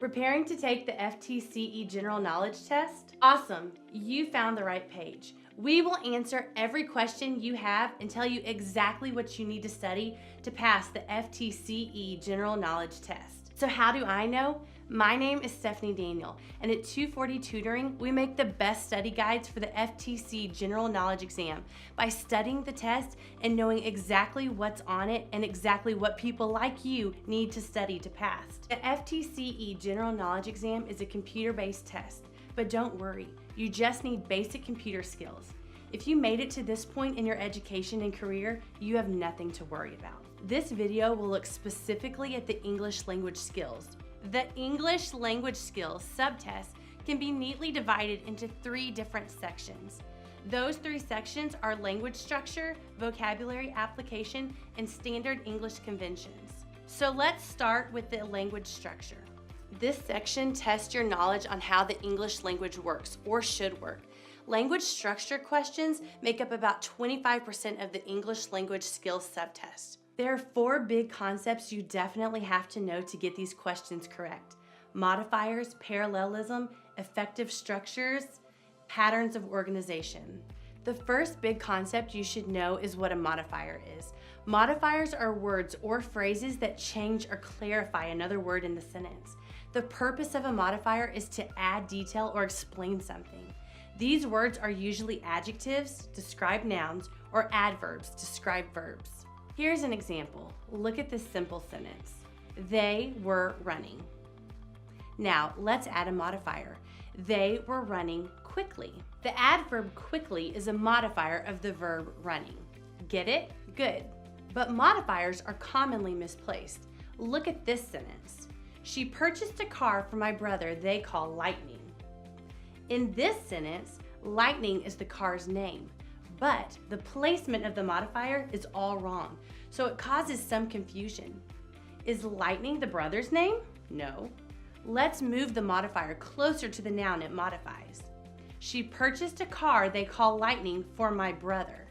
Preparing to take the FTCE General Knowledge Test? Awesome, you found the right page. We will answer every question you have and tell you exactly what you need to study to pass the FTCE General Knowledge Test. So how do I know? My name is Stephanie Daniel, and at 240 Tutoring, we make the best study guides for the FTCE General Knowledge exam by studying the test and knowing exactly what's on it and exactly what people like you need to study to pass. The FTCE General Knowledge exam is a computer-based test, but don't worry, you just need basic computer skills. If you made it to this point in your education and career, you have nothing to worry about. This video will look specifically at the English language skills. The English language skills subtest can be neatly divided into 3 different sections. Those 3 sections are language structure, vocabulary application, and standard English conventions. So let's start with the language structure. This section tests your knowledge on how the English language works or should work. Language structure questions make up about 25% of the English language skills subtest. There are 4 big concepts you definitely have to know to get these questions correct: modifiers, parallelism, effective structures, patterns of organization. The first big concept you should know is what a modifier is. Modifiers are words or phrases that change or clarify another word in the sentence. The purpose of a modifier is to add detail or explain something. These words are usually adjectives, describe nouns, or adverbs, describe verbs. Here's an example. Look at this simple sentence. They were running. Now, let's add a modifier. They were running quickly. The adverb quickly is a modifier of the verb running. Get it? Good. But modifiers are commonly misplaced. Look at this sentence. She purchased a car for my brother they call Lightning. In this sentence, Lightning is the car's name, but the placement of the modifier is all wrong, so it causes some confusion. Is Lightning the brother's name? No. Let's move the modifier closer to the noun it modifies. She purchased a car they call Lightning for my brother.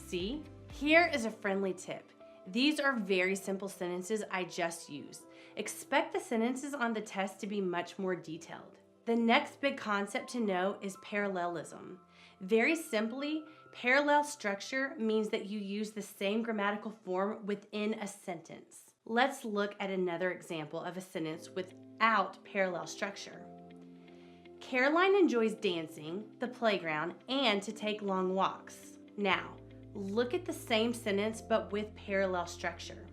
See? Here is a friendly tip. These are very simple sentences I just used. Expect the sentences on the test to be much more detailed. The next big concept to know is parallelism. Very simply, parallel structure means that you use the same grammatical form within a sentence. Let's look at another example of a sentence without parallel structure. Caroline enjoys dancing, the playground, and to take long walks. Now, look at the same sentence but with parallel structure.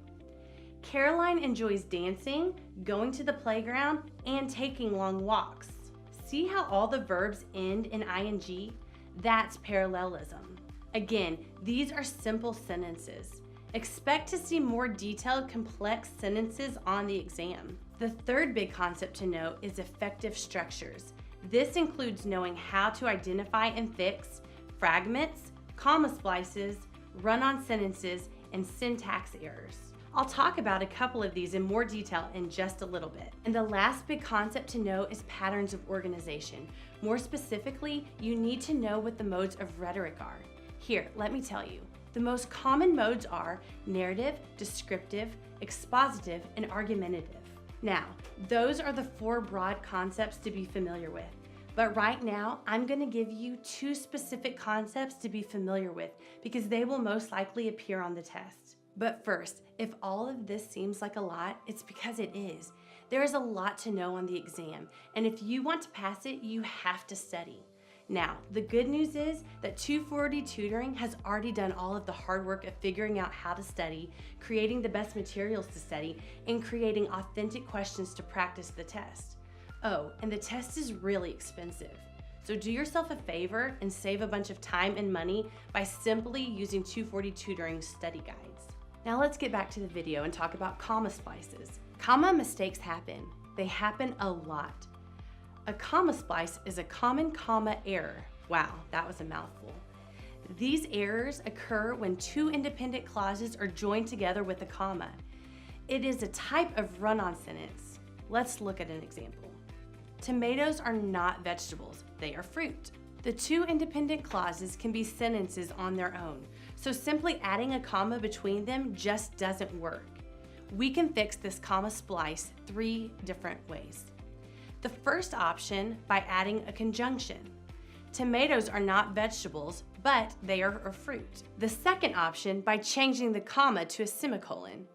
Caroline enjoys dancing, going to the playground, and taking long walks. See how all the verbs end in ing? That's parallelism. Again, these are simple sentences. Expect to see more detailed, complex sentences on the exam. The third big concept to know is effective structures. This includes knowing how to identify and fix fragments, comma splices, run-on sentences, and syntax errors. I'll talk about a couple of these in more detail in just a little bit. And the last big concept to know is patterns of organization. More specifically, you need to know what the modes of rhetoric are. Here, let me tell you. The most common modes are narrative, descriptive, expositive, and argumentative. Now, those are the 4 broad concepts to be familiar with. But right now, I'm going to give you 2 specific concepts to be familiar with because they will most likely appear on the test. But first, if all of this seems like a lot, it's because it is. There is a lot to know on the exam, and if you want to pass it, you have to study. Now, the good news is that 240 Tutoring has already done all of the hard work of figuring out how to study, creating the best materials to study, and creating authentic questions to practice the test. Oh, and the test is really expensive. So do yourself a favor and save a bunch of time and money by simply using 240 Tutoring study guides. Now let's get back to the video and talk about comma splices. Comma mistakes happen. They happen a lot. A comma splice is a common comma error. Wow, that was a mouthful. These errors occur when 2 independent clauses are joined together with a comma. It is a type of run-on sentence. Let's look at an example. Tomatoes are not vegetables, they are fruit. The 2 independent clauses can be sentences on their own, so simply adding a comma between them just doesn't work. We can fix this comma splice 3 different ways. The first option, by adding a conjunction. Tomatoes are not vegetables, but they are a fruit. The second option, by changing the comma to a semicolon.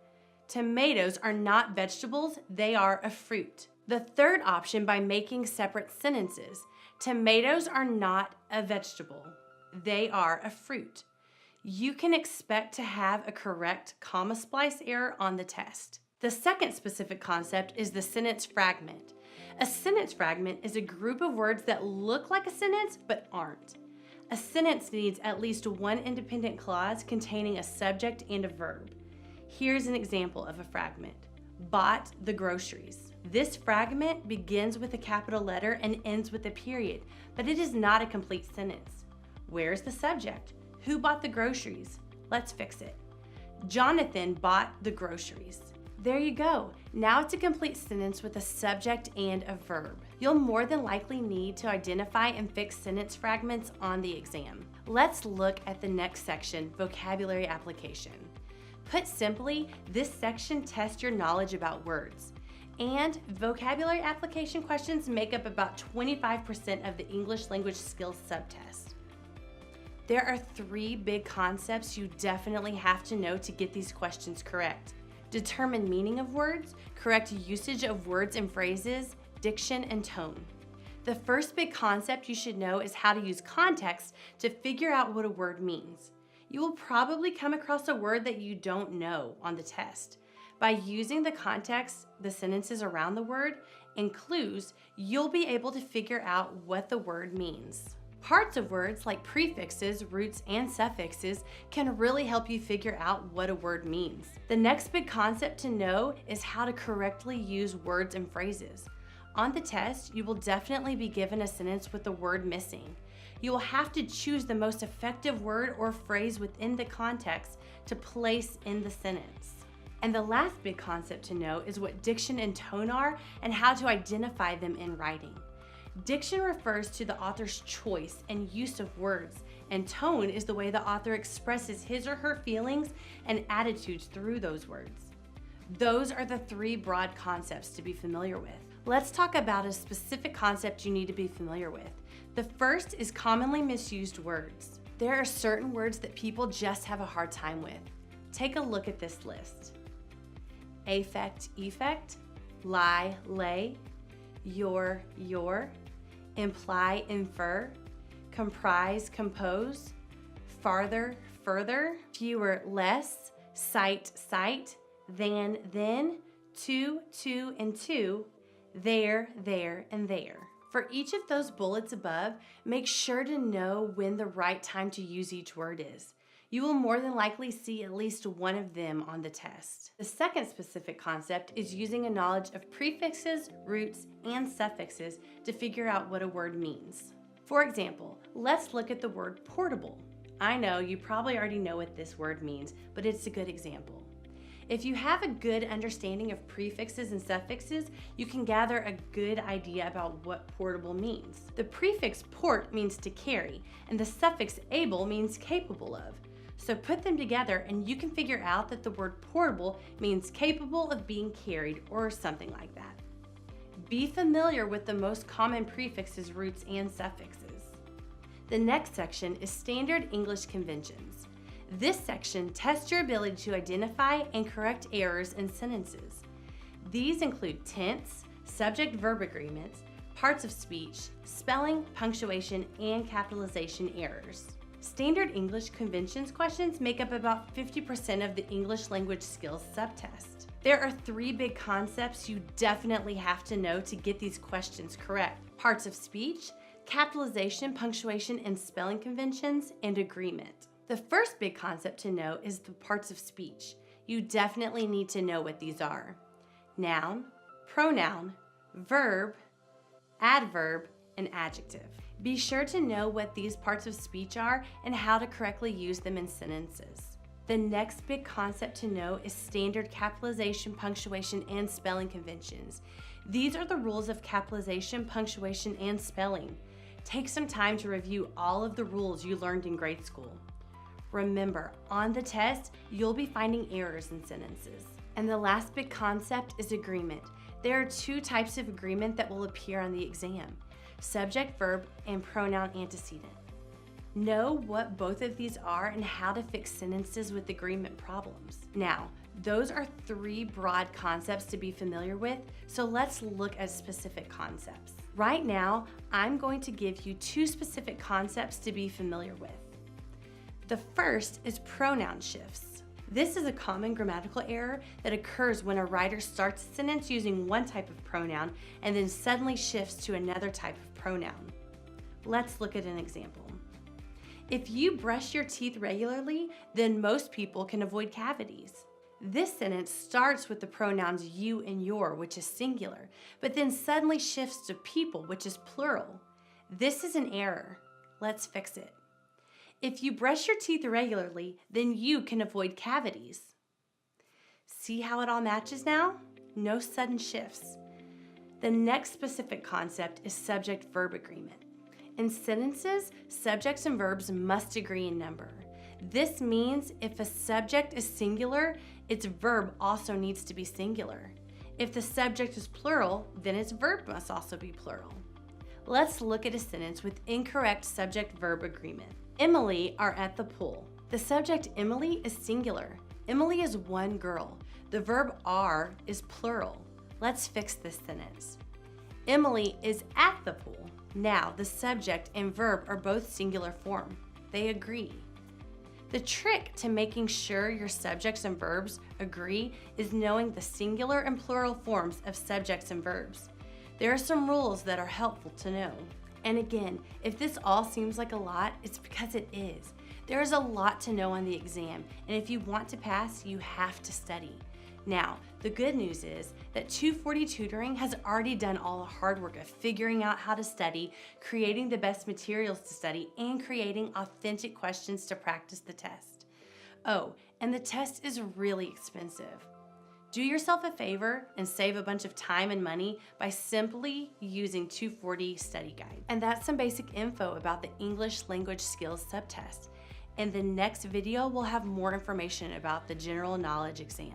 Tomatoes are not vegetables, they are a fruit. The third option, by making separate sentences. Tomatoes are not a vegetable, they are a fruit. You can expect to have a correct comma splice error on the test. The second specific concept is the sentence fragment. A sentence fragment is a group of words that look like a sentence but aren't. A sentence needs at least one independent clause containing a subject and a verb. Here's an example of a fragment. Bought the groceries. This fragment begins with a capital letter and ends with a period, but it is not a complete sentence. Where's the subject? Who bought the groceries? Let's fix it. Jonathan bought the groceries. There you go. Now it's a complete sentence with a subject and a verb. You'll more than likely need to identify and fix sentence fragments on the exam. Let's look at the next section, vocabulary application. Put simply, this section tests your knowledge about words. And vocabulary application questions make up about 25% of the English language skills subtest. There are 3 big concepts you definitely have to know to get these questions correct. Determine meaning of words, correct usage of words and phrases, diction, and tone. The first big concept you should know is how to use context to figure out what a word means. You will probably come across a word that you don't know on the test. By using the context, the sentences around the word, and clues, you'll be able to figure out what the word means. Parts of words like prefixes, roots, and suffixes can really help you figure out what a word means. The next big concept to know is how to correctly use words and phrases. On the test, you will definitely be given a sentence with the word missing. You will have to choose the most effective word or phrase within the context to place in the sentence. And the last big concept to know is what diction and tone are and how to identify them in writing. Diction refers to the author's choice and use of words, and tone is the way the author expresses his or her feelings and attitudes through those words. Those are the 3 broad concepts to be familiar with. Let's talk about a specific concept you need to be familiar with. The first is commonly misused words. There are certain words that people just have a hard time with. Take a look at this list. Affect, effect, lie, lay, your, imply, infer, comprise, compose, farther, further, fewer, less, cite, than, then, to, and to, there, and there. For each of those bullets above, make sure to know when the right time to use each word is. You will more than likely see at least one of them on the test. The second specific concept is using a knowledge of prefixes, roots, and suffixes to figure out what a word means. For example, let's look at the word portable. I know you probably already know what this word means, but it's a good example. If you have a good understanding of prefixes and suffixes, you can gather a good idea about what portable means. The prefix port means to carry, and the suffix able means capable of. So put them together and you can figure out that the word portable means capable of being carried or something like that. Be familiar with the most common prefixes, roots, and suffixes. The next section is standard English conventions. This section tests your ability to identify and correct errors in sentences. These include tense, subject-verb agreements, parts of speech, spelling, punctuation, and capitalization errors. Standard English conventions questions make up about 50% of the English language skills subtest. There are 3 big concepts you definitely have to know to get these questions correct: parts of speech, capitalization, punctuation, and spelling conventions, and agreement. The first big concept to know is the parts of speech. You definitely need to know what these are: noun, pronoun, verb, adverb, and adjective. Be sure to know what these parts of speech are and how to correctly use them in sentences. The next big concept to know is standard capitalization, punctuation, and spelling conventions. These are the rules of capitalization, punctuation, and spelling. Take some time to review all of the rules you learned in grade school. Remember, on the test, you'll be finding errors in sentences. And the last big concept is agreement. There are 2 types of agreement that will appear on the exam: subject verb and pronoun antecedent. Know what both of these are and how to fix sentences with agreement problems. Now, those are 3 broad concepts to be familiar with, so let's look at specific concepts. Right now, I'm going to give you 2 specific concepts to be familiar with. The first is pronoun shifts. This is a common grammatical error that occurs when a writer starts a sentence using one type of pronoun and then suddenly shifts to another type of pronoun. Let's look at an example. If you brush your teeth regularly, then most people can avoid cavities. This sentence starts with the pronouns you and your, which is singular, but then suddenly shifts to people, which is plural. This is an error. Let's fix it. If you brush your teeth regularly, then you can avoid cavities. See how it all matches now? No sudden shifts. The next specific concept is subject-verb agreement. In sentences, subjects and verbs must agree in number. This means if a subject is singular, its verb also needs to be singular. If the subject is plural, then its verb must also be plural. Let's look at a sentence with incorrect subject-verb agreement. Emily are at the pool. The subject Emily is singular. Emily is one girl. The verb are is plural. Let's fix this sentence. Emily is at the pool. Now, the subject and verb are both singular form. They agree. The trick to making sure your subjects and verbs agree is knowing the singular and plural forms of subjects and verbs. There are some rules that are helpful to know. And again, if this all seems like a lot, it's because it is. There is a lot to know on the exam, and if you want to pass, you have to study. Now, the good news is that 240 Tutoring has already done all the hard work of figuring out how to study, creating the best materials to study, and creating authentic questions to practice the test. Oh, and the test is really expensive. Do yourself a favor and save a bunch of time and money by simply using 240 Study Guide. And that's some basic info about the English Language Skills subtest. In the next video, we'll have more information about the General Knowledge exam.